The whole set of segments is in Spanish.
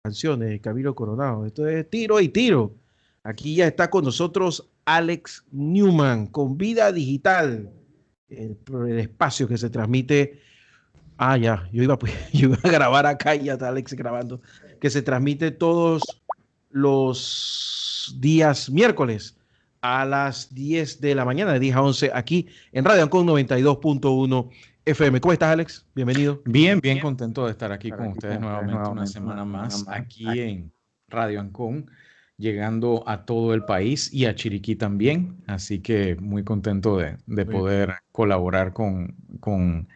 Canciones de Camilo Coronado. Esto es tiro y tiro. Aquí ya está con nosotros Alex Newman con Vida Digital, el espacio que se transmite. Ah, ya, yo iba a grabar acá y ya está Alex grabando, que se transmite todos los días miércoles a las 10 de la mañana, de 10 a 11, aquí en Radio Ancon 92.1 FM. ¿Cómo estás, Alex? Bienvenido. Bien, bien contento de estar aquí con ustedes nuevamente una semana más aquí en Radio Ancón, llegando a todo el país y a Chiriquí también. Así que muy contento de Muy bien. poder colaborar con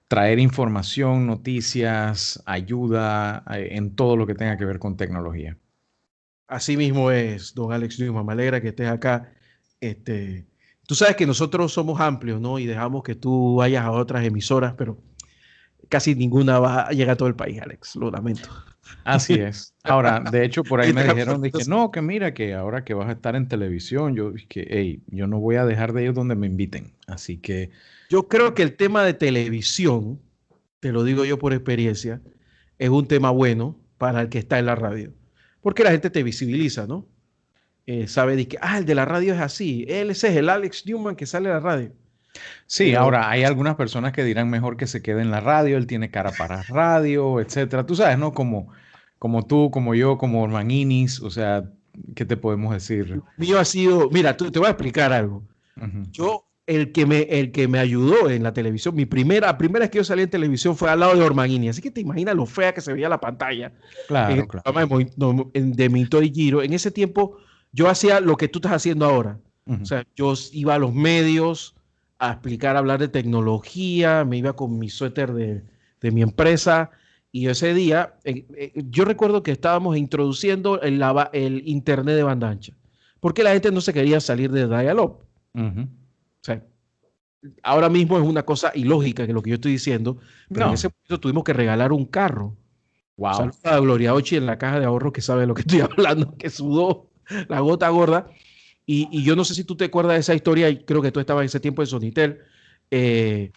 traer información, noticias, ayuda en todo lo que tenga que ver con tecnología. Así mismo es, don Alex Newman. Me alegra que estés acá. Este, tú sabes que nosotros somos amplios, ¿no? Y dejamos que tú vayas a otras emisoras, pero casi ninguna va a llegar a todo el país, Alex. Lo lamento. Así es. Ahora, de hecho, por ahí me Entre dijeron, dije, no, que mira, que ahora que vas a estar en televisión, yo dije, hey, yo no voy a dejar de ir donde me inviten. Así que Yo creo que el tema de televisión, te lo digo yo por experiencia, es un tema bueno para el que está en la radio. Porque la gente te visibiliza, ¿no? Sabe de que, el de la radio es así. Él ese es el Alex Newman que sale a la radio. sí, Pero ahora hay algunas personas que dirán mejor que se quede en la radio, él tiene cara para radio, etcétera. Tú sabes, ¿no? Como tú, como yo, como Ormaninis, o sea, ¿qué te podemos decir? lo mío ha sido, mira, te voy a explicar algo. Ujú. Yo, el que me ayudó en la televisión, primera vez que yo salí en televisión fue al lado de Ormaghini. Así que te imaginas lo fea que se veía la pantalla en Claro, el claro. programa de Minto y Giro. En ese tiempo yo hacía lo que tú estás haciendo ahora. O Ujú. sea, yo iba a los medios a explicar, a hablar de tecnología, me iba con mi suéter de mi empresa. Y ese día, yo recuerdo que estábamos introduciendo el Internet de banda ancha, porque la gente no se quería salir de Dial-Up. Ujú. O sea, ahora mismo es una cosa ilógica que lo que yo estoy diciendo, pero en ese No, momento tuvimos que regalar un carro. wow. Saludos a Gloria Ochi en la caja de ahorros que sabe de lo que estoy hablando, que sudó la gota gorda. Y yo no sé si tú te acuerdas de esa historia, y creo que tú estabas en ese tiempo en Sonitel. eh,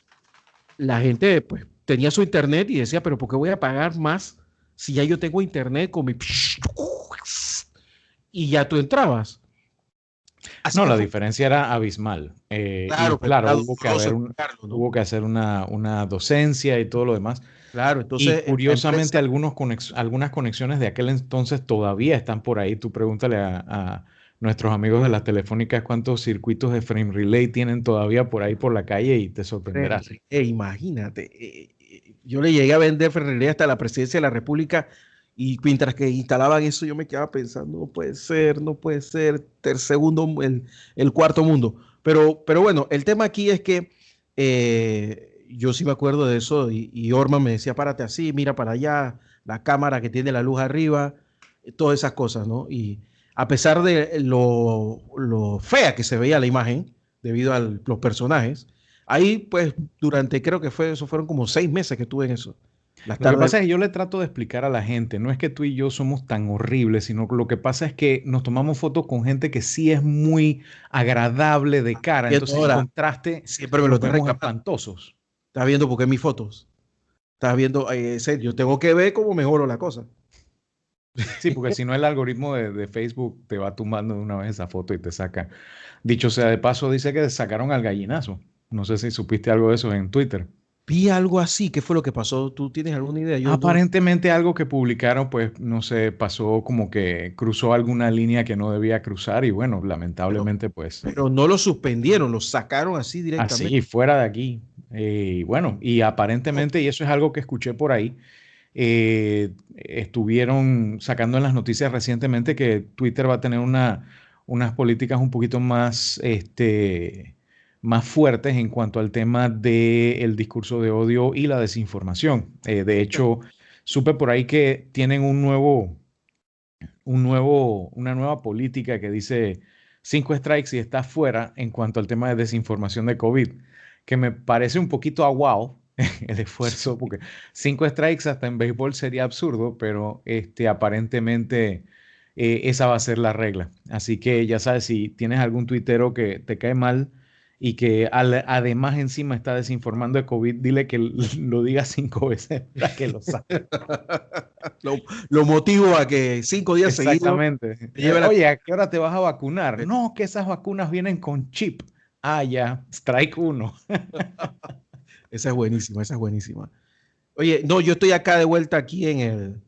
la gente pues tenía su internet y decía, pero ¿por qué voy a pagar más si ya yo tengo internet con mi... Y ya tú entrabas? Así No, que la fue, diferencia era abismal. Y claro, pero claro, era doloroso explicarlo, ¿no? hubo que hacer una docencia y todo lo demás. Claro, Y entonces la curiosamente, empresa... algunas conexiones de aquel entonces todavía están por ahí. Tú pregúntale a nuestros amigos de las telefónicas cuántos circuitos de frame relay tienen todavía por ahí por la calle y te sorprenderás. Imagínate, yo le llegué a vender Ferrería hasta la presidencia de la República y mientras que instalaban eso yo me quedaba pensando, no puede ser, no puede ser, el cuarto mundo. Pero bueno, el tema aquí es que yo sí me acuerdo de eso y Orman me decía, párate así, mira para allá, la cámara que tiene la luz arriba, todas esas cosas, ¿no? Y a pesar de lo fea que se veía la imagen debido a los personajes, ahí, pues, creo que eso fueron como 6 meses que estuve en eso. Las Lo que tardes. pasa es que yo le trato de explicar a la gente, no es que tú y yo somos tan horribles, sino que lo que pasa es que nos tomamos fotos con gente que sí es muy agradable de cara, Viendo entonces en ahora, contraste siempre me lo nos estás vemos reclamando. espantosos. Estás viendo porque mis fotos. Estás viendo, en serio, yo tengo que ver cómo mejoro la cosa. Sí, porque si no el algoritmo de Facebook te va tumbando de una vez esa foto y te saca. Dicho sea de paso, dice que sacaron al gallinazo. No sé si supiste algo de eso en Twitter. Vi algo así, ¿qué fue lo que pasó? ¿Tú tienes alguna idea? Yo no, Aparentemente algo que publicaron, pues no sé, pasó como que cruzó alguna línea que no debía cruzar y bueno, pero, lamentablemente pues pero no lo suspendieron, lo sacaron así directamente. así, fuera de aquí. Bueno, y Oh, aparentemente, y eso es algo que escuché por ahí, estuvieron sacando en las noticias recientemente que Twitter va a tener unas políticas un poquito más, más fuertes en cuanto al tema del discurso de odio y la desinformación. De hecho, supe por ahí que tienen una nueva política que dice 5 strikes y estás fuera en cuanto al tema de desinformación de COVID, que me parece un poquito aguado el esfuerzo, porque 5 strikes hasta en béisbol sería absurdo, pero aparentemente esa va a ser la regla. Así que ya sabes, si tienes algún tuitero que te cae mal y que además encima está desinformando de COVID, dile que lo diga 5 veces para que lo saque. Lo motivo a que 5 días seguidos Exactamente. me lleve la... Oye, ¿a qué hora te vas a vacunar? No, que esas vacunas vienen con chip. Ah, ya, strike 1. Esa es buenísima, esa es buenísima. Oye, no, yo estoy acá de vuelta aquí en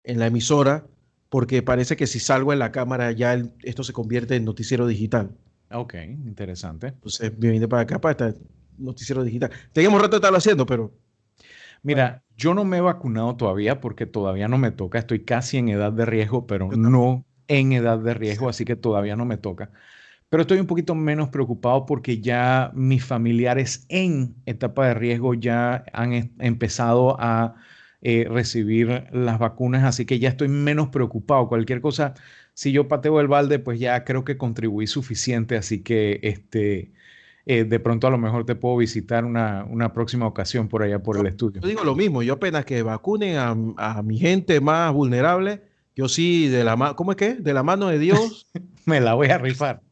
la emisora porque parece que si salgo en la cámara ya esto se convierte en noticiero digital. Ok, interesante. Entonces me vine para acá para estar noticiero digital. Teníamos rato de estarlo haciendo, pero bueno, Mira, yo no me he vacunado todavía porque todavía no me toca. Estoy casi en edad de riesgo, pero yo también. no en edad de riesgo, así que todavía no me toca. Pero estoy un poquito menos preocupado porque ya mis familiares en etapa de riesgo ya han empezado a recibir las vacunas, así que ya estoy menos preocupado. Cualquier cosa, si yo pateo el balde, pues ya creo que contribuí suficiente, así que de pronto a lo mejor te puedo visitar una próxima ocasión por allá por Yo, el estudio. yo digo lo mismo, yo apenas que vacunen a mi gente más vulnerable, yo sí de la mano, ¿cómo es que? De la mano de Dios Me la voy a rifar.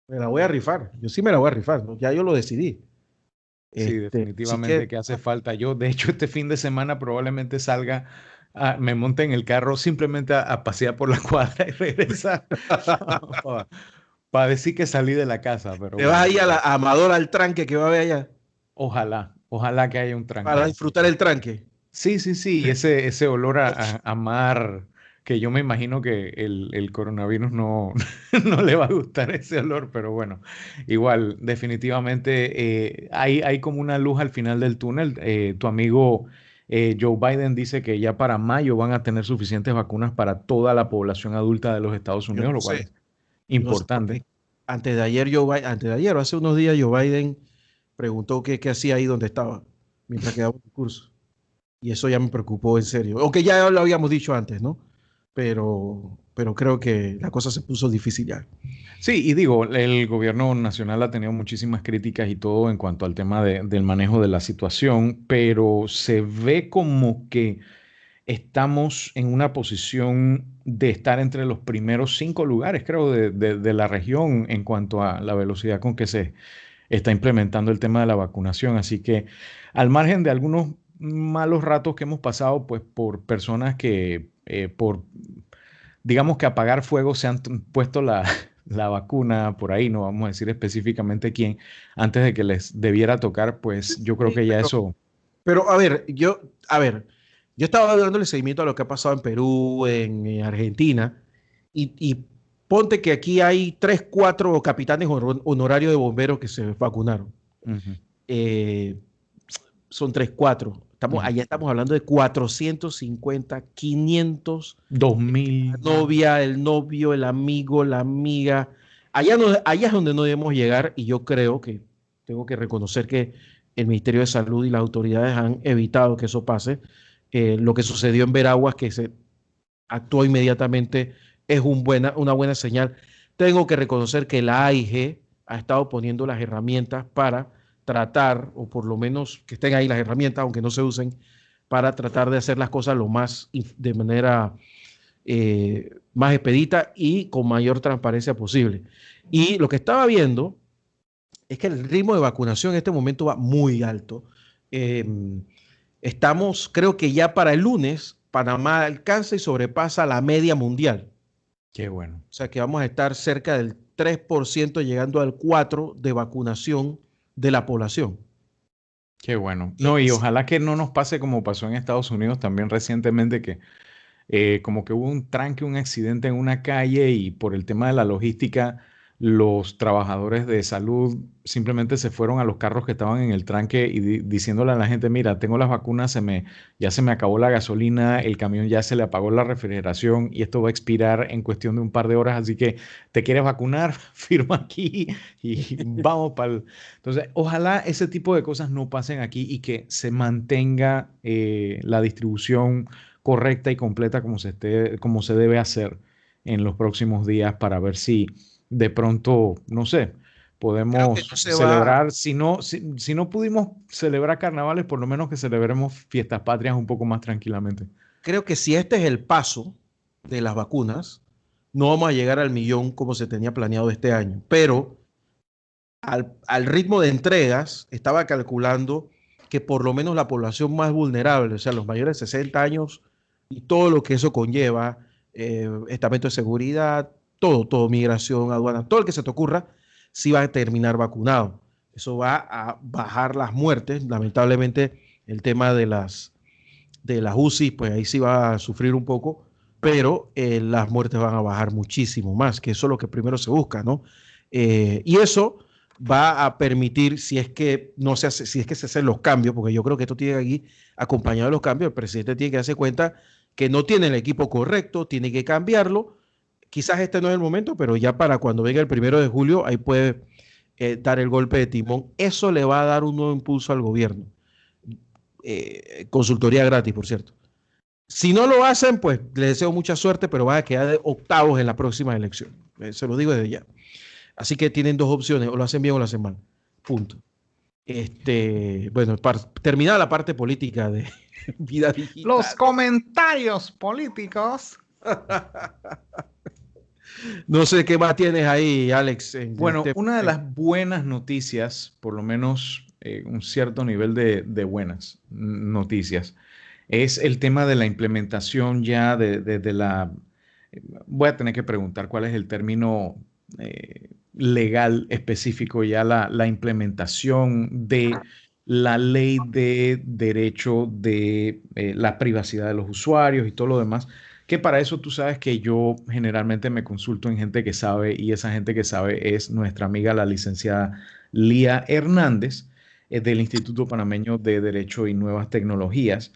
me la voy a rifar. Yo sí me la voy a rifar, ¿no? Ya yo lo decidí. Sí, Así definitivamente que que hace falta. Yo, de hecho, este fin de semana probablemente salga, me monte en el carro simplemente a pasear por la cuadra y regresar para decir que salí de la casa, pero te vas bueno, ahí a Amador al tranque que va a haber allá ojalá que haya un para tranque. disfrutar el tranque. Sí, sí, sí, ese olor a mar, que yo me imagino que el coronavirus no, no le va a gustar ese olor, pero bueno, igual, definitivamente hay como una luz al final del túnel. Tu amigo Joe Biden dice que ya para mayo van a tener suficientes vacunas para toda la población adulta de los Estados Yo Unidos, no lo cual sé, es yo no sé por importante. qué. Antes de ayer o hace unos días, Joe Biden preguntó qué hacía ahí donde estaba mientras quedaba el discurso. Y eso ya me preocupó en serio. Aunque ya lo habíamos dicho antes, ¿no? Pero creo que la cosa se puso difícil ya. Sí, y digo, el gobierno nacional ha tenido muchísimas críticas y todo en cuanto al tema del manejo de la situación, pero se ve como que estamos en una posición de estar entre los primeros 5 lugares, creo, de la región en cuanto a la velocidad con que se está implementando el tema de la vacunación. Así que al margen de algunos malos ratos que hemos pasado, pues por personas que por digamos que apagar fuego se han puesto la vacuna por ahí, no vamos a decir específicamente quién, antes de que les debiera tocar, pues yo creo Sí, que ya eso, pero yo estaba dándole seguimiento a lo que ha pasado en Perú, en Argentina, y ponte que aquí hay 3, 4 capitanes honorarios de bomberos que se vacunaron. ujú, Eh, son 3, 4. ujú. Allá estamos hablando de 450, 500, 2000, la novia, el novio, el amigo, la amiga. Allá es donde no debemos llegar y yo creo que tengo que reconocer que el Ministerio de Salud y las autoridades han evitado que eso pase. Lo que sucedió en Veraguas, que se actuó inmediatamente, es una buena señal. Tengo que reconocer que la AIG ha estado poniendo las herramientas para tratar, o por lo menos que estén ahí las herramientas, aunque no se usen, para tratar de hacer las cosas de manera más expedita y con mayor transparencia posible. Y lo que estaba viendo es que el ritmo de vacunación en este momento va muy alto. Eh, Estamos, creo que ya para el lunes, Panamá alcanza y sobrepasa la media mundial. qué bueno, O sea que vamos a estar cerca del 3% llegando al 4% de vacunación de la población. qué bueno. Y No, y ojalá que no nos pase como pasó en Estados Unidos también recientemente, que como que hubo un tranque, un accidente en una calle y por el tema de la logística, los trabajadores de salud simplemente se fueron a los carros que estaban en el tranque y diciéndole a la gente, mira, tengo las vacunas, ya se me acabó la gasolina, el camión ya se le apagó la refrigeración y esto va a expirar en cuestión de un par de horas, así que te quieres vacunar, firma aquí y vamos para el... Entonces, ojalá ese tipo de cosas no pasen aquí y que se mantenga la distribución correcta y completa como se debe hacer en los próximos días para ver si de pronto, no sé, creo que no podemos se va, celebrar, si no pudimos celebrar carnavales, por lo menos que celebremos fiestas patrias un poco más tranquilamente. creo que si este es el paso de las vacunas, no vamos a llegar al millón como se tenía planeado este año, pero al ritmo de entregas, estaba calculando que por lo menos la población más vulnerable, o sea, los mayores de 60 años y todo lo que eso conlleva, estamento de seguridad, todo, migración, aduana, todo el que se te ocurra, sí va a terminar vacunado. Eso va a bajar las muertes. Lamentablemente, el tema de las UCI, pues ahí sí va a sufrir un poco, pero las muertes van a bajar muchísimo más, que eso es lo que primero se busca, ¿no? Y eso va a permitir, si es que no se hace, si es que se hacen los cambios, porque yo creo que esto tiene aquí acompañado de los cambios, el presidente tiene que darse cuenta que no tiene el equipo correcto, tiene que cambiarlo. Quizás este no es el momento, pero ya para cuando venga el 1 de julio, ahí puede dar el golpe de timón. Eso le va a dar un nuevo impulso al gobierno. Consultoría gratis, por cierto. Si no lo hacen, pues les deseo mucha suerte, pero van a quedar de octavos en la próxima elección. Se lo digo desde ya. Así que tienen dos opciones, o lo hacen bien o lo hacen mal. Punto. Bueno, terminada la parte política de vida digital. Los comentarios políticos. No sé qué más tienes ahí, Alex. Bueno, una de las buenas noticias, por lo menos un cierto nivel de buenas noticias, es el tema de la implementación ya de la... Voy a tener que preguntar cuál es el término legal específico, ya la implementación de la ley de derecho de la privacidad de los usuarios y todo lo demás, que para eso tú sabes que yo generalmente me consulto en gente que sabe, y esa gente que sabe es nuestra amiga la licenciada Lía Hernández del Instituto Panameño de Derecho y Nuevas Tecnologías.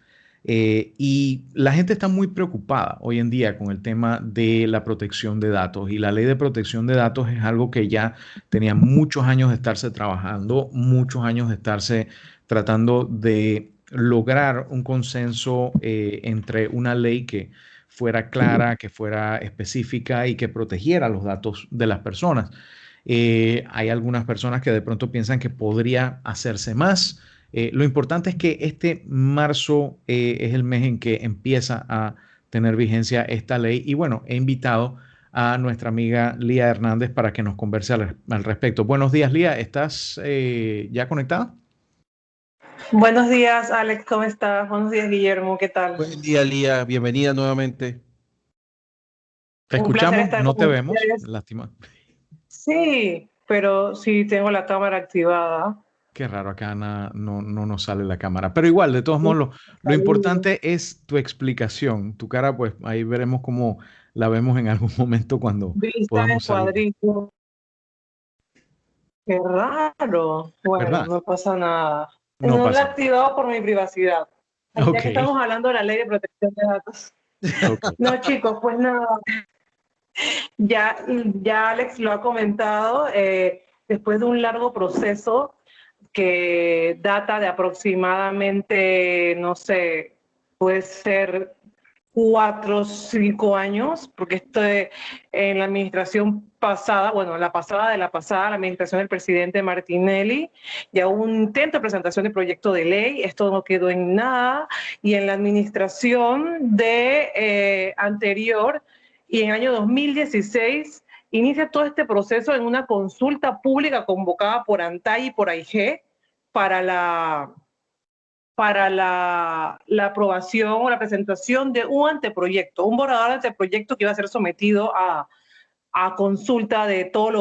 Y la gente está muy preocupada hoy en día con el tema de la protección de datos, y la ley de protección de datos es algo que ya tenía muchos años de estarse trabajando, muchos años de estarse tratando de lograr un consenso entre una ley que fuera clara, que fuera específica y que protegiera los datos de las personas. Hay algunas personas que de pronto piensan que podría hacerse más. Lo importante es que este marzo es el mes en que empieza a tener vigencia esta ley, y bueno, he invitado a nuestra amiga Lía Hernández para que nos converse al respecto. Buenos días, Lía, ¿estás ya conectada? Buenos días, Alex, ¿cómo estás? Buenos días, Guillermo, ¿qué tal? Buen día, Lía. Bienvenida nuevamente. Te Un placer escuchamos, estar no con te vemos, ustedes. lástima. Sí, pero sí tengo la cámara activada. Qué raro, acá no nos sale la cámara. Pero igual, de todos modos, lo importante es tu explicación. Tu cara, pues ahí veremos cómo la vemos en algún momento cuando Vista de podamos salir. cuadrito. Qué raro. Bueno, ¿Verdad? no pasa nada. No No la he pasa. activado por mi privacidad. Ya Ok. que estamos hablando de la ley de protección de datos. Ok. No, chicos, pues nada. Ya Alex lo ha comentado. Después de un largo proceso que data de aproximadamente, no sé, puede ser 4 o 5 años, porque en la administración pasada, bueno, la pasada de la pasada, la administración del presidente Martinelli, ya hubo un intento de presentación de proyecto de ley, esto no quedó en nada, y en la administración de anterior, y en el año 2016, inicia todo este proceso en una consulta pública convocada por ANTAI y por AIG para la aprobación o la presentación de un anteproyecto, un borrador de anteproyecto que iba a ser sometido a consulta de todos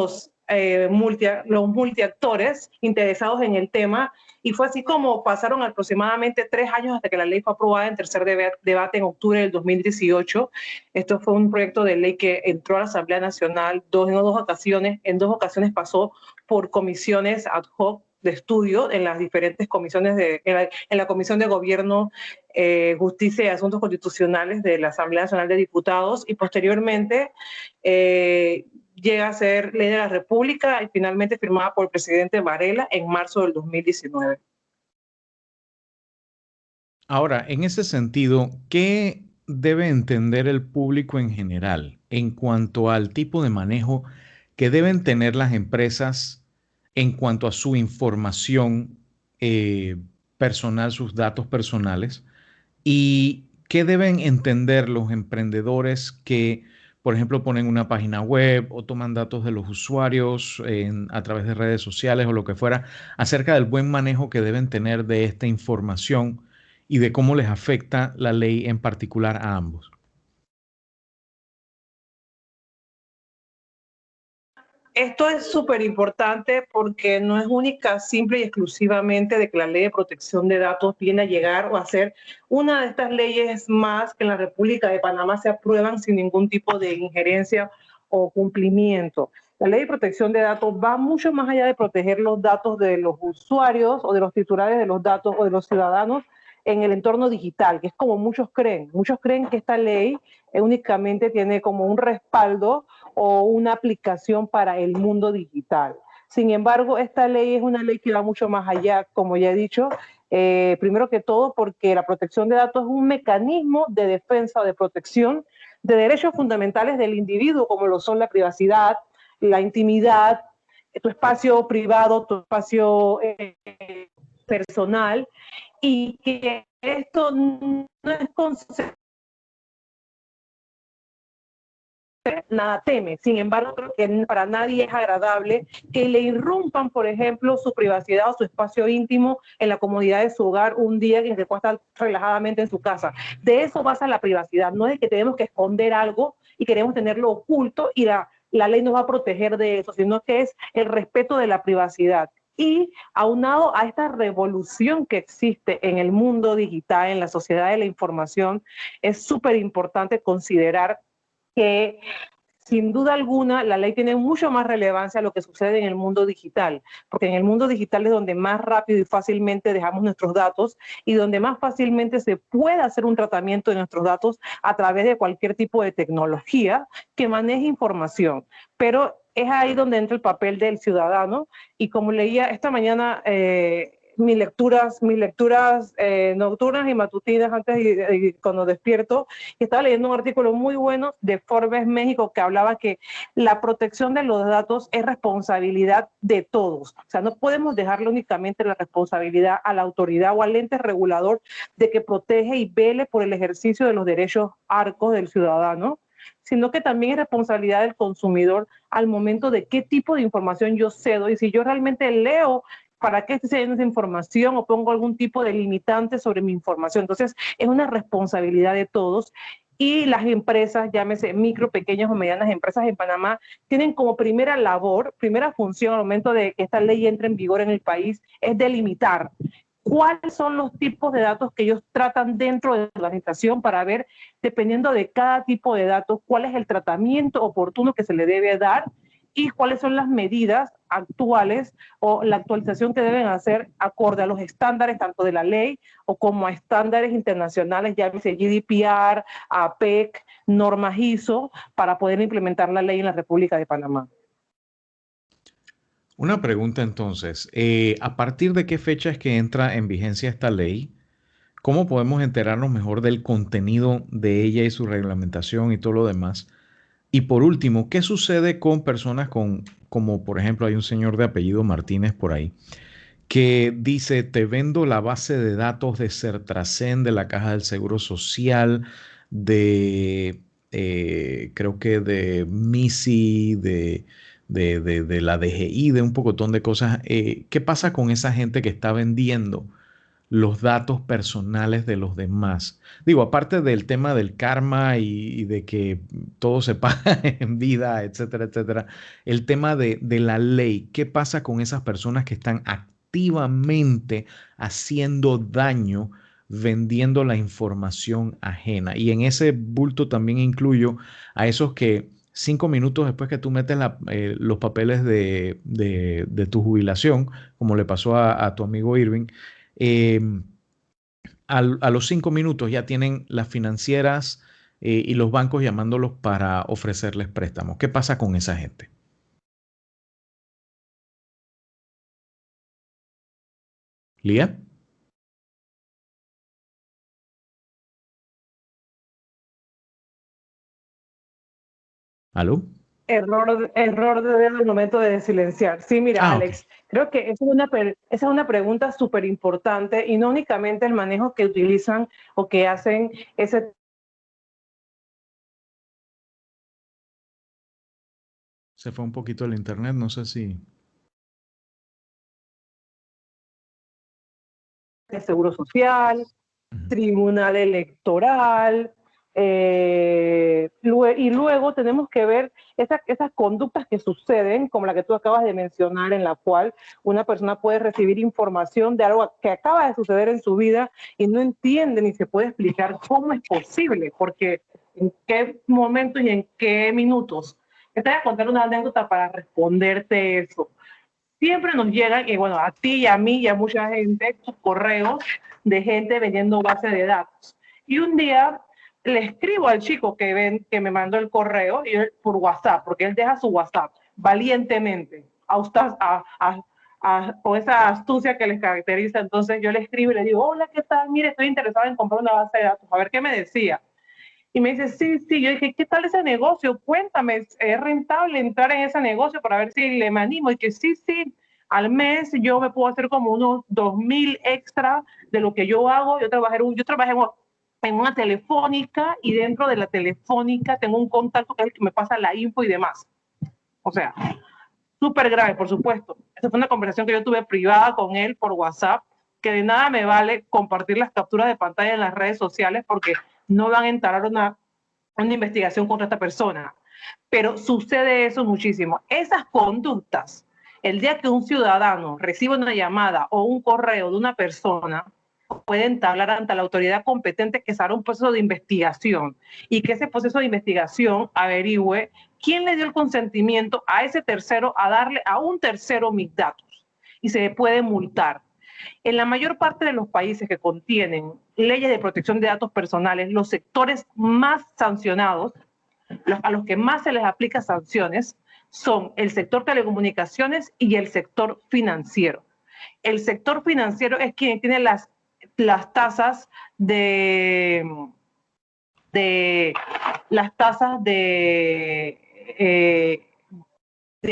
los multiactores interesados en el tema, y fue así como pasaron aproximadamente 3 años hasta que la ley fue aprobada en tercer debate en octubre del 2018. Esto fue un proyecto de ley que entró a la Asamblea Nacional en dos ocasiones pasó por comisiones ad hoc de estudio en las diferentes comisiones, en la Comisión de Gobierno, Justicia y Asuntos Constitucionales de la Asamblea Nacional de Diputados, y posteriormente llega a ser ley de la República y finalmente firmada por el presidente Varela en marzo del 2019. Ahora, en ese sentido, ¿qué debe entender el público en general en cuanto al tipo de manejo que deben tener las empresas en cuanto a su información personal, sus datos personales? ¿Y qué deben entender los emprendedores que por ejemplo, ponen una página web o toman datos de los usuarios a través de redes sociales o lo que fuera, acerca del buen manejo que deben tener de esta información y de cómo les afecta la ley en particular a ambos. Esto es súper importante porque no es única, simple y exclusivamente de que la ley de protección de datos viene a llegar o a ser una de estas leyes más que en la República de Panamá se aprueban sin ningún tipo de injerencia o cumplimiento. La ley de protección de datos va mucho más allá de proteger los datos de los usuarios o de los titulares de los datos o de los ciudadanos en el entorno digital, que es como muchos creen. Muchos creen que esta ley únicamente tiene como un respaldo o una aplicación para el mundo digital. Sin embargo, esta ley es una ley que va mucho más allá, como ya he dicho, primero que todo porque la protección de datos es un mecanismo de defensa o de protección de derechos fundamentales del individuo, como lo son la privacidad, la intimidad, tu espacio privado, tu espacio personal, y que esto no es nada teme. Sin embargo, creo que para nadie es agradable que le irrumpan, por ejemplo, su privacidad o su espacio íntimo en la comodidad de su hogar un día en que pueda estar relajadamente en su casa. De eso basa la privacidad, no es de que tenemos que esconder algo y queremos tenerlo oculto y la ley nos va a proteger de eso, sino que es el respeto de la privacidad. Y aunado a esta revolución que existe en el mundo digital, en la sociedad de la información, es súper importante considerar que sin duda alguna la ley tiene mucho más relevancia a lo que sucede en el mundo digital, porque en el mundo digital es donde más rápido y fácilmente dejamos nuestros datos y donde más fácilmente se puede hacer un tratamiento de nuestros datos a través de cualquier tipo de tecnología que maneje información. Pero es ahí donde entra el papel del ciudadano y como leía esta mañana mis lecturas nocturnas y matutinas antes y cuando despierto, y estaba leyendo un artículo muy bueno de Forbes México que hablaba que la protección de los datos es responsabilidad de todos. O sea, no podemos dejarle únicamente la responsabilidad a la autoridad o al ente regulador de que protege y vele por el ejercicio de los derechos arcos del ciudadano, sino que también es responsabilidad del consumidor al momento de qué tipo de información yo cedo y si yo realmente leo para qué estoy cediendo esa información o pongo algún tipo de limitante sobre mi información. Entonces, es una responsabilidad de todos y las empresas, llámese micro, pequeñas o medianas empresas en Panamá, tienen como primera labor, primera función al momento de que esta ley entre en vigor en el país, es delimitar cuáles son los tipos de datos que ellos tratan dentro de la organización para ver, dependiendo de cada tipo de datos, cuál es el tratamiento oportuno que se le debe dar y cuáles son las medidas actuales o la actualización que deben hacer acorde a los estándares tanto de la ley o como a estándares internacionales, llámese GDPR, APEC, normas ISO, para poder implementar la ley en la República de Panamá. Una pregunta entonces, ¿a partir de qué fecha es que entra en vigencia esta ley? ¿Cómo podemos enterarnos mejor del contenido de ella y su reglamentación y todo lo demás? Y por último, ¿qué sucede con personas como por ejemplo hay un señor de apellido Martínez por ahí, que dice, te vendo la base de datos de Sertracen, de la Caja del Seguro Social, de, creo que de MISI, de la DGI, de un pocotón de cosas? ¿Qué pasa con esa gente que está vendiendo los datos personales de los demás? Digo, aparte del tema del karma y de que todo se paga en vida, etcétera, etcétera, el tema de la ley, ¿qué pasa con esas personas que están activamente haciendo daño vendiendo la información ajena? Y en ese bulto también incluyo a esos que 5 minutos después que tú metes los papeles de tu jubilación, como le pasó a tu amigo Irving, eh, a los 5 minutos ya tienen las financieras y los bancos llamándolos para ofrecerles préstamos. ¿Qué pasa con esa gente? ¿Lía? ¿Aló? Error de dedo al momento de silenciar. Sí, mira, Ah, ok. Alex, creo que esa es una pregunta súper importante y no únicamente el manejo que utilizan o que hacen ese Se fue un poquito el internet, no sé si... El Seguro Social, Tribunal Electoral, y luego tenemos que ver esas conductas que suceden, como la que tú acabas de mencionar, en la cual una persona puede recibir información de algo que acaba de suceder en su vida y no entiende ni se puede explicar cómo es posible, porque en qué momentos y en qué minutos. Te voy a contar una anécdota para responderte eso. Siempre nos llegan, y bueno, a ti y a mí y a mucha gente, correos de gente vendiendo base de datos. Y un día le escribo al chico que me mandó el correo por WhatsApp, porque él deja su WhatsApp valientemente, con esa astucia que les caracteriza. Entonces yo le escribo y le digo, hola, ¿qué tal? Mire, estoy interesado en comprar una base de datos. A ver qué me decía. Y me dice, sí, sí. Yo dije, ¿qué tal ese negocio? Cuéntame, ¿es rentable entrar en ese negocio para ver si le animo? Y que sí, sí, al mes yo me puedo hacer como unos 2,000 extra de lo que yo hago. Yo trabajé en una telefónica, y dentro de la telefónica tengo un contacto que es el que me pasa la info y demás. O sea, súper grave, por supuesto. Esa fue una conversación que yo tuve privada con él por WhatsApp, que de nada me vale compartir las capturas de pantalla en las redes sociales porque no van a entablar una investigación contra esta persona. Pero sucede eso muchísimo. Esas conductas, el día que un ciudadano recibe una llamada o un correo de una persona, puede entablar ante la autoridad competente, que se hará un proceso de investigación, y que ese proceso de investigación averigüe quién le dio el consentimiento a ese tercero a darle a un tercero mis datos, y se puede multar. En la mayor parte de los países que contienen leyes de protección de datos personales, los sectores más sancionados, a los que más se les aplica sanciones, son el sector telecomunicaciones y el sector financiero. El sector financiero es quien tiene las tasas de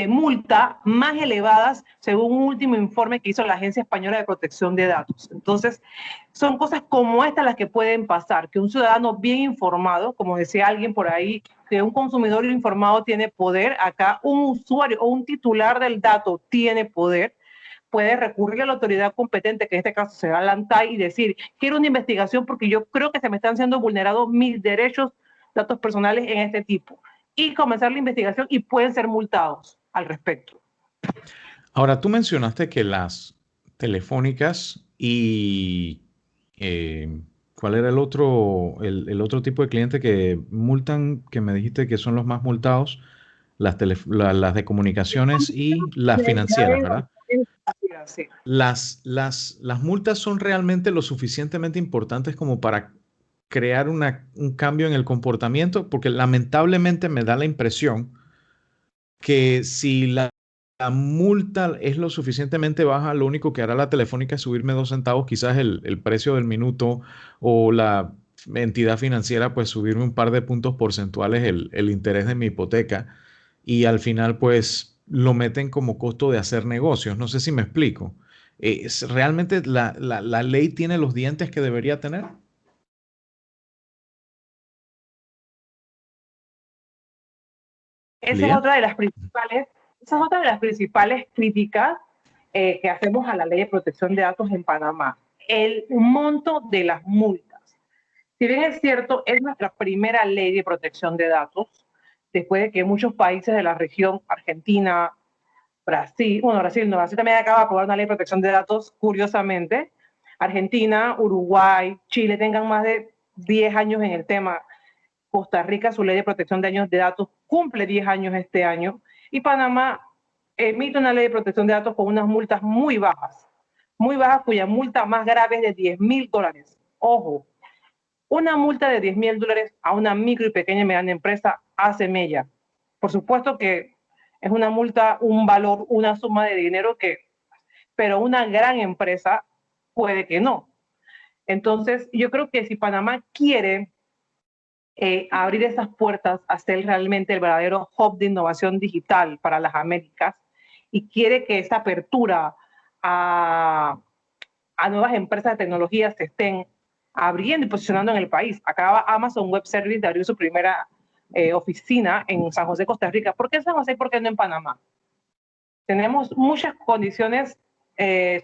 multa más elevadas, según un último informe que hizo la Agencia Española de Protección de Datos. Entonces, son cosas como estas las que pueden pasar, que un ciudadano bien informado, como decía alguien por ahí, que un consumidor informado tiene poder. Acá un usuario o un titular del dato tiene poder, puede recurrir a la autoridad competente, que en este caso será la ANTAI, y decir, quiero una investigación porque yo creo que se me están siendo vulnerados mis derechos, datos personales en este tipo, y comenzar la investigación, y pueden ser multados al respecto. Ahora, tú mencionaste que las telefónicas y ¿cuál era el otro tipo de cliente que multan, que me dijiste que son los más multados? Las de comunicaciones y las financieras, ¿verdad? Sí. Las multas son realmente lo suficientemente importantes como para crear un cambio en el comportamiento, porque lamentablemente me da la impresión que si la multa es lo suficientemente baja, lo único que hará la telefónica es subirme 2 centavos, quizás el precio del minuto, o la entidad financiera pues subirme un par de puntos porcentuales el interés de mi hipoteca, y al final pues lo meten como costo de hacer negocios. No sé si me explico. ¿Realmente la ley tiene los dientes que debería tener? Esa es Lía. otra de las principales críticas que hacemos a la ley de protección de datos en Panamá, el monto de las multas. Si bien es cierto, es nuestra primera ley de protección de datos, después de que muchos países de la región, Argentina, Brasil también acaba de aprobar una ley de protección de datos, curiosamente. Argentina, Uruguay, Chile tengan más de 10 años en el tema. Costa Rica, su ley de protección de datos cumple 10 años este año, y Panamá emite una ley de protección de datos con unas multas muy bajas, cuya multa más grave es de $10,000. Ojo, una multa de $10,000 a una micro y pequeña y mediana empresa hace mella. Por supuesto que es una multa, un valor, una suma de dinero pero una gran empresa puede que no. Entonces, yo creo que si Panamá quiere abrir esas puertas a ser realmente el verdadero hub de innovación digital para las Américas, y quiere que esa apertura a nuevas empresas de tecnología se estén abriendo y posicionando en el país. Acaba Amazon Web Service de abrir su primera oficina en San José, Costa Rica. ¿Por qué en San José y por qué no en Panamá? Tenemos muchas condiciones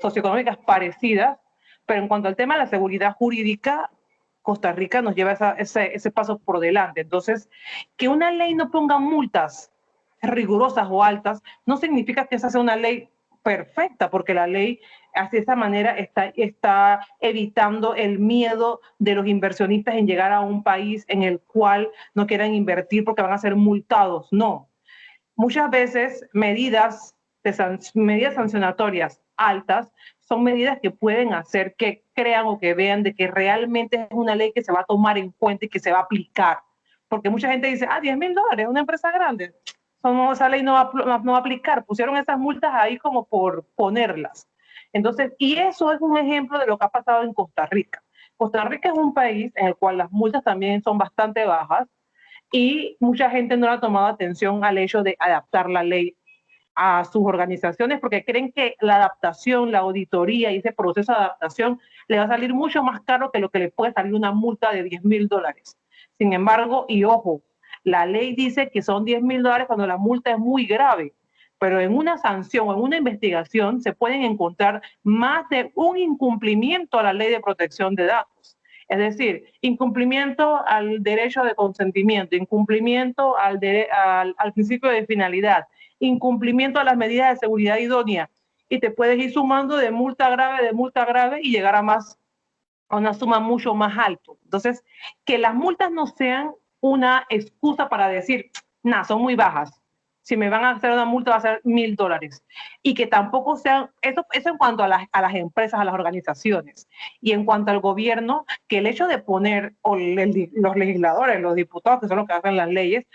socioeconómicas parecidas, pero en cuanto al tema de la seguridad jurídica, Costa Rica nos lleva ese paso por delante. Entonces, que una ley no ponga multas rigurosas o altas no significa que esa sea una ley perfecta, porque la ley de esa manera está evitando el miedo de los inversionistas en llegar a un país en el cual no quieran invertir porque van a ser multados. No. Muchas veces medidas sancionatorias altas son medidas que pueden hacer que crean o que vean de que realmente es una ley que se va a tomar en cuenta y que se va a aplicar. Porque mucha gente dice, $10,000, una empresa grande, esa ley no va a aplicar. Pusieron esas multas ahí como por ponerlas. Entonces, y eso es un ejemplo de lo que ha pasado en Costa Rica. Costa Rica es un país en el cual las multas también son bastante bajas y mucha gente no le ha tomado atención al hecho de adaptar la ley a sus organizaciones porque creen que la adaptación, la auditoría y ese proceso de adaptación le va a salir mucho más caro que lo que le puede salir una multa de $10,000. Sin embargo, y ojo, la ley dice que son $10,000 cuando la multa es muy grave, pero en una sanción o en una investigación se pueden encontrar más de un incumplimiento a la ley de protección de datos. Es decir, incumplimiento al derecho de consentimiento, incumplimiento al principio de finalidad, incumplimiento a las medidas de seguridad idónea, y te puedes ir sumando de multa grave y llegar a una suma mucho más alta. Entonces, que las multas no sean una excusa para decir, nada, son muy bajas. Si me van a hacer una multa va a ser $1,000. Y que tampoco sean, eso en cuanto a las empresas, a las organizaciones. Y en cuanto al gobierno, que el hecho de poner, los legisladores, los diputados, que son los que hacen las leyes,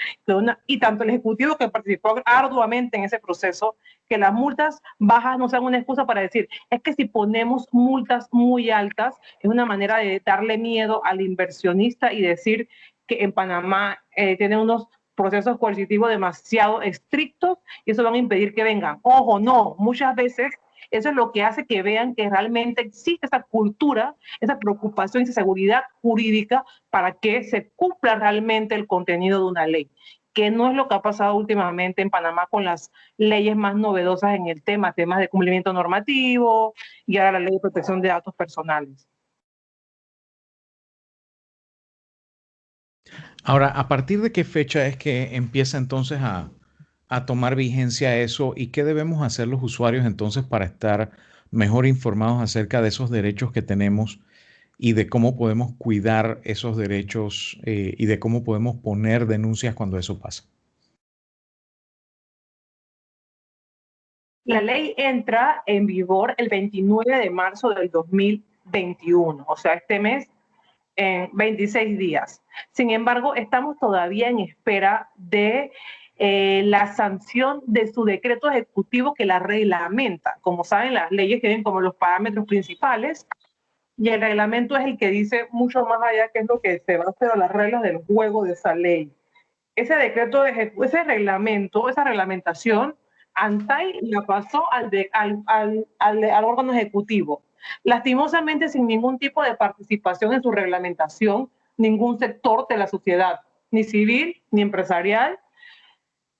y tanto el Ejecutivo que participó arduamente en ese proceso, que las multas bajas no sean una excusa para decir, es que si ponemos multas muy altas, es una manera de darle miedo al inversionista y decir que en Panamá tienen unos procesos coercitivos demasiado estrictos y eso van a impedir que vengan. Ojo, no, muchas veces eso es lo que hace que vean que realmente existe esa cultura, esa preocupación y esa seguridad jurídica para que se cumpla realmente el contenido de una ley, que no es lo que ha pasado últimamente en Panamá con las leyes más novedosas en el temas de cumplimiento normativo y ahora la ley de protección de datos personales. Ahora, ¿a partir de qué fecha es que empieza entonces a tomar vigencia eso y qué debemos hacer los usuarios entonces para estar mejor informados acerca de esos derechos que tenemos y de cómo podemos cuidar esos derechos y de cómo podemos poner denuncias cuando eso pasa? La ley entra en vigor el 29 de marzo del 2021, o sea, este mes en 26 días. Sin embargo, estamos todavía en espera de la sanción de su decreto ejecutivo que la reglamenta. Como saben, las leyes tienen como los parámetros principales y el reglamento es el que dice mucho más allá qué es lo que se va a hacer a las reglas del juego de esa ley. Ese decreto, ese reglamento, esa reglamentación, ANTAI la pasó al órgano ejecutivo. Lastimosamente, sin ningún tipo de participación en su reglamentación, ningún sector de la sociedad, ni civil, ni empresarial.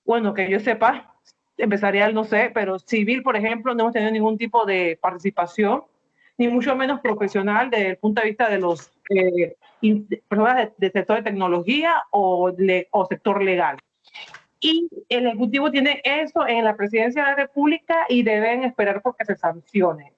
Bueno, que yo sepa, empresarial no sé, pero civil, por ejemplo, no hemos tenido ningún tipo de participación, ni mucho menos profesional desde el punto de vista de los personas del sector de tecnología o sector legal. Y el Ejecutivo tiene eso en la Presidencia de la República y deben esperar porque se sancione.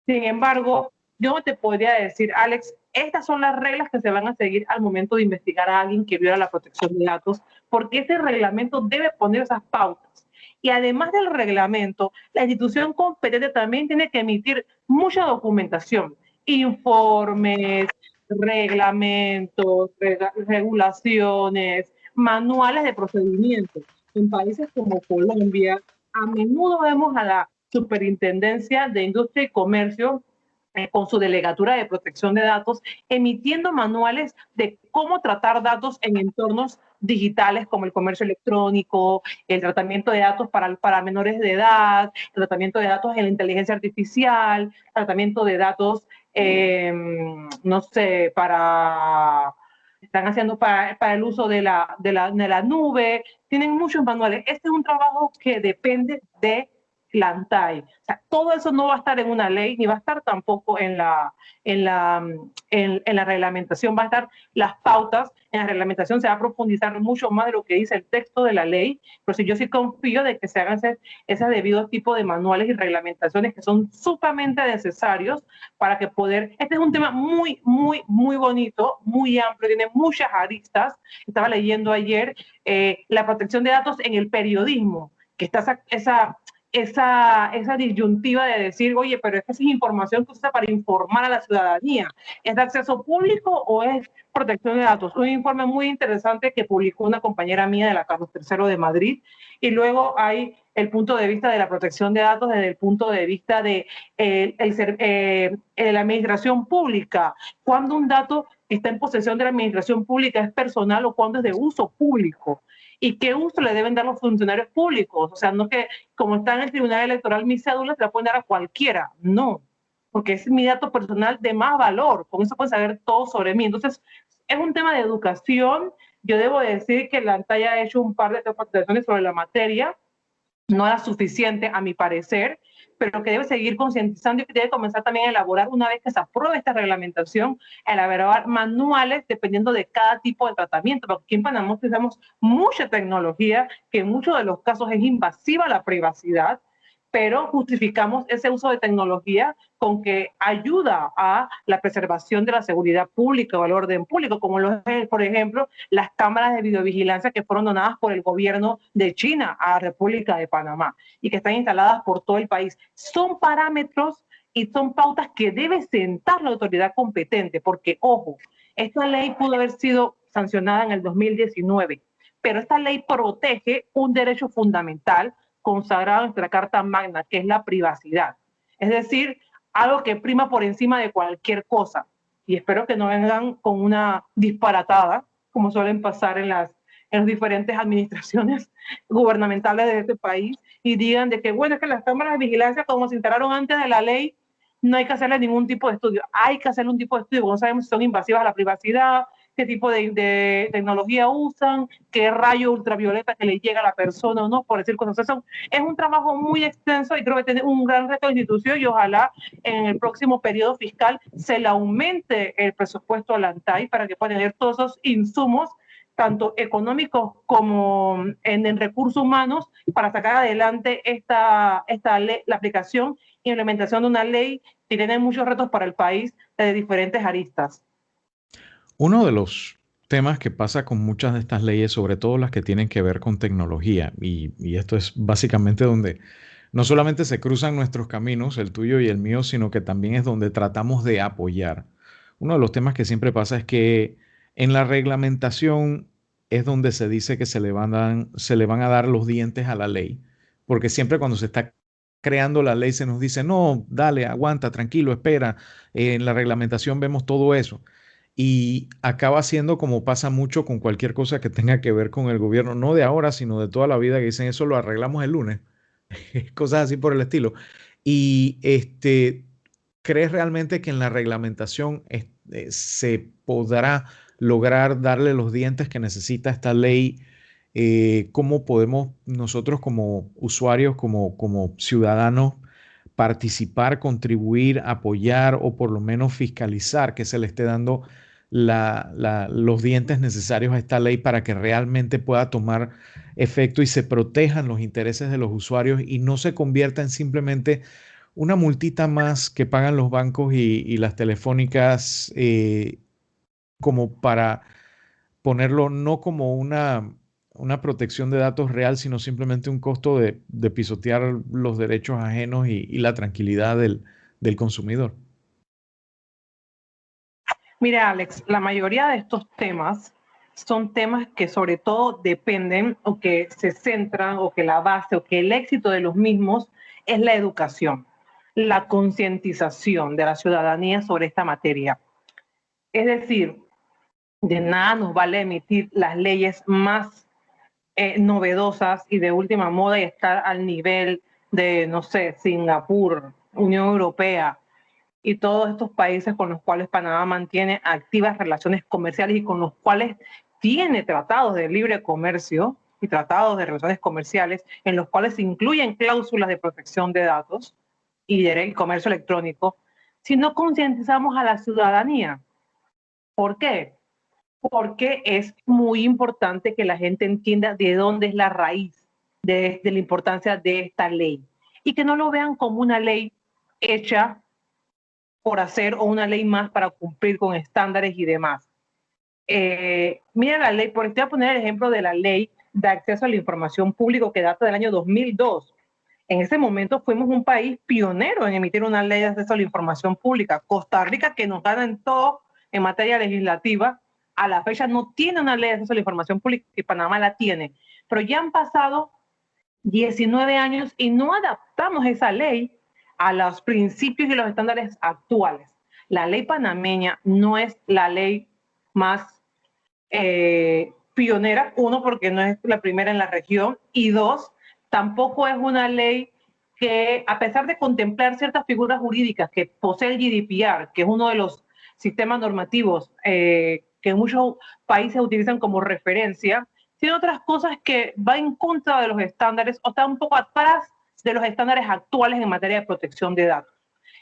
Sin embargo, yo no te podría decir, Alex, estas son las reglas que se van a seguir al momento de investigar a alguien que viola la protección de datos, porque ese reglamento debe poner esas pautas. Y además del reglamento, la institución competente también tiene que emitir mucha documentación, informes, reglamentos, regulaciones, manuales de procedimiento. En países como Colombia, a menudo vemos a la Superintendencia de Industria y Comercio con su delegatura de protección de datos, emitiendo manuales de cómo tratar datos en entornos digitales como el comercio electrónico, el tratamiento de datos para menores de edad, el tratamiento de datos en la inteligencia artificial, tratamiento de datos, no sé, para están haciendo para el uso de la nube, tienen muchos manuales. Este es un trabajo que depende de la ANTAI. O sea, todo eso no va a estar en una ley, ni va a estar tampoco en la reglamentación, va a estar las pautas. En la reglamentación se va a profundizar mucho más de lo que dice el texto de la ley, pero si yo sí confío de que se hagan ese debido tipo de manuales y reglamentaciones que son sumamente necesarios para que poder... Este es un tema muy, muy, muy bonito, muy amplio, tiene muchas aristas. Estaba leyendo ayer la protección de datos en el periodismo, que está esa disyuntiva de decir, oye, pero es que esa es información que se usa para informar a la ciudadanía. ¿Es de acceso público o es protección de datos? Un informe muy interesante que publicó una compañera mía de la Carlos III de Madrid. Y luego hay el punto de vista de la protección de datos desde el punto de vista de la administración pública. Cuando un dato está en posesión de la administración pública es personal o cuando es de uso público. ¿Y qué uso le deben dar los funcionarios públicos? O sea, no que como está en el Tribunal Electoral mi cédula se la pueden dar a cualquiera. No, porque es mi dato personal de más valor. Con eso pueden saber todo sobre mí. Entonces, es un tema de educación. Yo debo decir que la ANTAI ha hecho un par de capacitaciones sobre la materia. No era suficiente, a mi parecer, pero que debe seguir concientizando y que debe comenzar también a elaborar, una vez que se apruebe esta reglamentación, a elaborar manuales dependiendo de cada tipo de tratamiento, porque aquí en Panamá utilizamos mucha tecnología que en muchos de los casos es invasiva a la privacidad, pero justificamos ese uso de tecnología con que ayuda a la preservación de la seguridad pública o el orden público, como por ejemplo, las cámaras de videovigilancia que fueron donadas por el gobierno de China a la República de Panamá y que están instaladas por todo el país. Son parámetros y son pautas que debe sentar la autoridad competente, porque, ojo, esta ley pudo haber sido sancionada en el 2019, pero esta ley protege un derecho fundamental consagrado en nuestra Carta Magna, que es la privacidad. Es decir, algo que prima por encima de cualquier cosa. Y espero que no vengan con una disparatada, como suelen pasar en las diferentes administraciones gubernamentales de este país, y digan de que, bueno, es que las cámaras de vigilancia, como se instalaron antes de la ley, no hay que hacerle ningún tipo de estudio. Hay que hacerle un tipo de estudio, porque no sabemos si son invasivas a la privacidad, qué tipo de tecnología usan, qué rayo ultravioleta que le llega a la persona o no, por decir cosas. Eso es un trabajo muy extenso y creo que tiene un gran reto de institución y ojalá en el próximo periodo fiscal se le aumente el presupuesto a la ANTAI para que puedan tener todos esos insumos tanto económicos como en recursos humanos para sacar adelante esta ley, la aplicación e implementación de una ley que tiene muchos retos para el país de diferentes aristas. Uno de los temas que pasa con muchas de estas leyes, sobre todo las que tienen que ver con tecnología, y esto es básicamente donde no solamente se cruzan nuestros caminos, el tuyo y el mío, sino que también es donde tratamos de apoyar. Uno de los temas que siempre pasa es que en la reglamentación es donde se dice que se le van a dar los dientes a la ley, porque siempre cuando se está creando la ley se nos dice, no, dale, aguanta, tranquilo, espera, en la reglamentación vemos todo eso. Y acaba siendo como pasa mucho con cualquier cosa que tenga que ver con el gobierno, no de ahora, sino de toda la vida, que dicen eso lo arreglamos el lunes, cosas así por el estilo. Y ¿crees realmente que en la reglamentación se podrá lograr darle los dientes que necesita esta ley? ¿Cómo podemos nosotros como usuarios, como ciudadanos, participar, contribuir, apoyar o por lo menos fiscalizar que se le esté dando los dientes necesarios a esta ley para que realmente pueda tomar efecto y se protejan los intereses de los usuarios y no se convierta en simplemente una multita más que pagan los bancos y las telefónicas, como para ponerlo no como una protección de datos real, sino simplemente un costo de pisotear los derechos ajenos y la tranquilidad del consumidor? Mira, Alex, la mayoría de estos temas son temas que sobre todo dependen o que se centran o que la base o que el éxito de los mismos es la educación, la concientización de la ciudadanía sobre esta materia. Es decir, de nada nos vale emitir las leyes más novedosas y de última moda y estar al nivel de, no sé, Singapur, Unión Europea, y todos estos países con los cuales Panamá mantiene activas relaciones comerciales y con los cuales tiene tratados de libre comercio y tratados de relaciones comerciales en los cuales se incluyen cláusulas de protección de datos y del comercio electrónico, si no concientizamos a la ciudadanía. ¿Por qué? Porque es muy importante que la gente entienda de dónde es la raíz de la importancia de esta ley y que no lo vean como una ley hecha por hacer o una ley más para cumplir con estándares y demás. Mira la ley, por ejemplo, voy a poner el ejemplo de la ley de acceso a la información pública que data del año 2002. En ese momento fuimos un país pionero en emitir una ley de acceso a la información pública. Costa Rica, que nos gana en todo en materia legislativa, a la fecha no tiene una ley de acceso a la información pública y Panamá la tiene. Pero ya han pasado 19 años y no adaptamos esa ley a los principios y los estándares actuales. La ley panameña no es la ley más pionera, uno, porque no es la primera en la región, y dos, tampoco es una ley que, a pesar de contemplar ciertas figuras jurídicas que posee el GDPR, que es uno de los sistemas normativos que muchos países utilizan como referencia, tiene otras cosas que va en contra de los estándares o está un poco atrás de los estándares actuales en materia de protección de datos.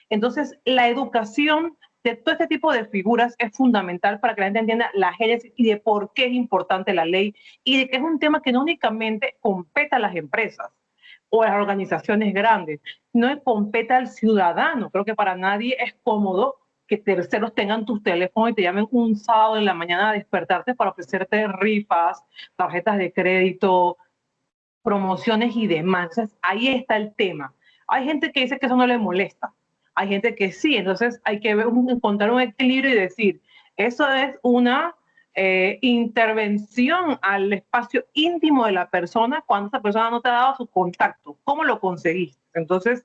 Entonces, la educación de todo este tipo de figuras es fundamental para que la gente entienda la génesis y de por qué es importante la ley y de que es un tema que no únicamente compete a las empresas o a las organizaciones grandes, sino que compete al ciudadano. Creo que para nadie es cómodo que terceros tengan tus teléfonos y te llamen un sábado en la mañana a despertarte para ofrecerte rifas, tarjetas de crédito, promociones y demás. Entonces, ahí está el tema. Hay gente que dice que eso no le molesta. Hay gente que sí. Entonces, hay que encontrar un equilibrio y decir, eso es una intervención al espacio íntimo de la persona cuando esa persona no te ha dado su contacto. ¿Cómo lo conseguiste? Entonces,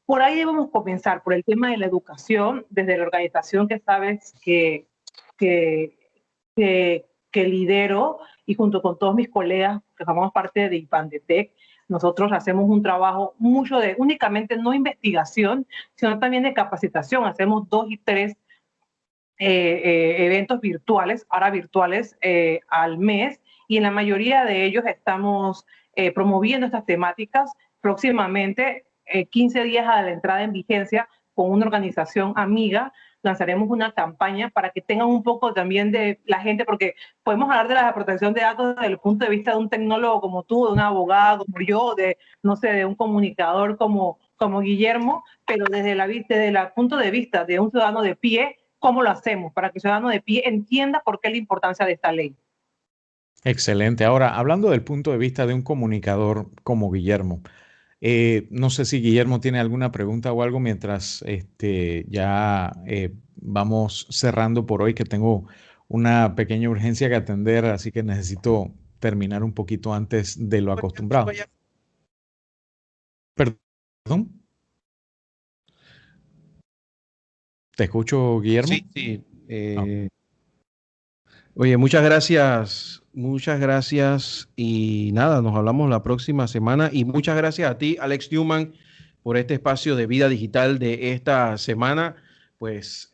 por ahí debemos comenzar, por el tema de la educación, desde la organización que sabes que lidero y junto con todos mis colegas que formamos parte de IPANDETEC, nosotros hacemos un trabajo mucho de únicamente no investigación, sino también de capacitación. Hacemos 2 y 3 eventos virtuales, ahora virtuales, al mes, y en la mayoría de ellos estamos promoviendo estas temáticas. Próximamente, 15 días a la entrada en vigencia, con una organización amiga, lanzaremos una campaña para que tengan un poco también de la gente, porque podemos hablar de la protección de datos desde el punto de vista de un tecnólogo como tú, de un abogado como yo, de, no sé, de un comunicador como Guillermo, pero desde el punto de vista de un ciudadano de pie, ¿cómo lo hacemos? Para que el ciudadano de pie entienda por qué es la importancia de esta ley. Excelente. Ahora, hablando del punto de vista de un comunicador como Guillermo, no sé si Guillermo tiene alguna pregunta o algo mientras ya vamos cerrando por hoy, que tengo una pequeña urgencia que atender, así que necesito terminar un poquito antes de lo acostumbrado. ¿Perdón? ¿Te escucho, Guillermo? Sí, sí. Oye, muchas gracias y nada, nos hablamos la próxima semana y muchas gracias a ti, Alex Newman, por este espacio de vida digital de esta semana. Pues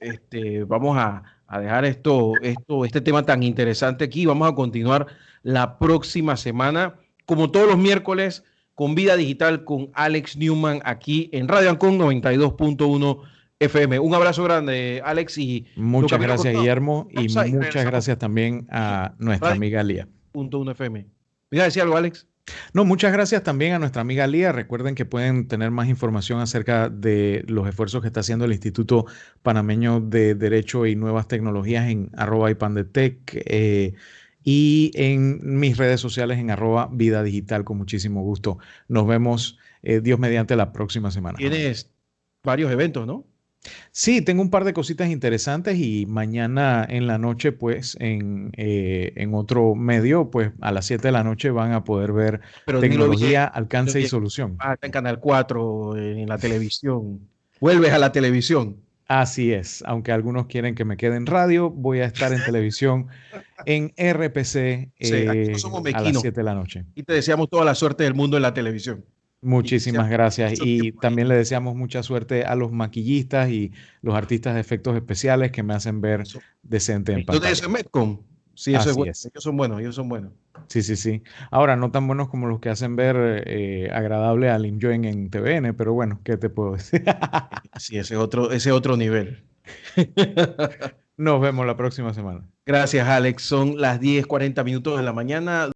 vamos a dejar este tema tan interesante aquí. Vamos a continuar la próxima semana, como todos los miércoles, con Vida Digital con Alex Newman aquí en Radio Ancon 92.1 FM. Un abrazo grande, Alex. Y muchas gracias, Guillermo. Y muchas gracias también a nuestra amiga Lía. .1 FM. ¿Me iba a decir algo, Alex? No, muchas gracias también a nuestra amiga Lía. Recuerden que pueden tener más información acerca de los esfuerzos que está haciendo el Instituto Panameño de Derecho y Nuevas Tecnologías en @ipandetec y en mis redes sociales en @vida digital. Con muchísimo gusto. Nos vemos, Dios mediante, la próxima semana. Tienes varios eventos, ¿no? Sí, tengo un par de cositas interesantes y mañana en la noche, pues, en otro medio, pues, a las 7 de la noche van a poder ver Tecnología, Alcance y Solución. Está en Canal 4, en la televisión. Vuelves a la televisión. Así es, aunque algunos quieren que me quede en radio, voy a estar en televisión en RPC sí, aquí no somos a las 7 de la noche. Y te deseamos toda la suerte del mundo en la televisión. Muchísimas gracias. Y también le deseamos mucha suerte a los maquillistas y los artistas de efectos especiales que me hacen ver decente en Entonces, pantalla. eso es Metcon. Sí, eso es Así bueno. es. Ellos son buenos, ellos son buenos. Sí, sí, sí. Ahora, no tan buenos como los que hacen ver agradable a Lim Joen en TVN, pero bueno, ¿qué te puedo decir? Sí, ese otro nivel. Nos vemos la próxima semana. Gracias, Alex. Son las 10:40 de la mañana.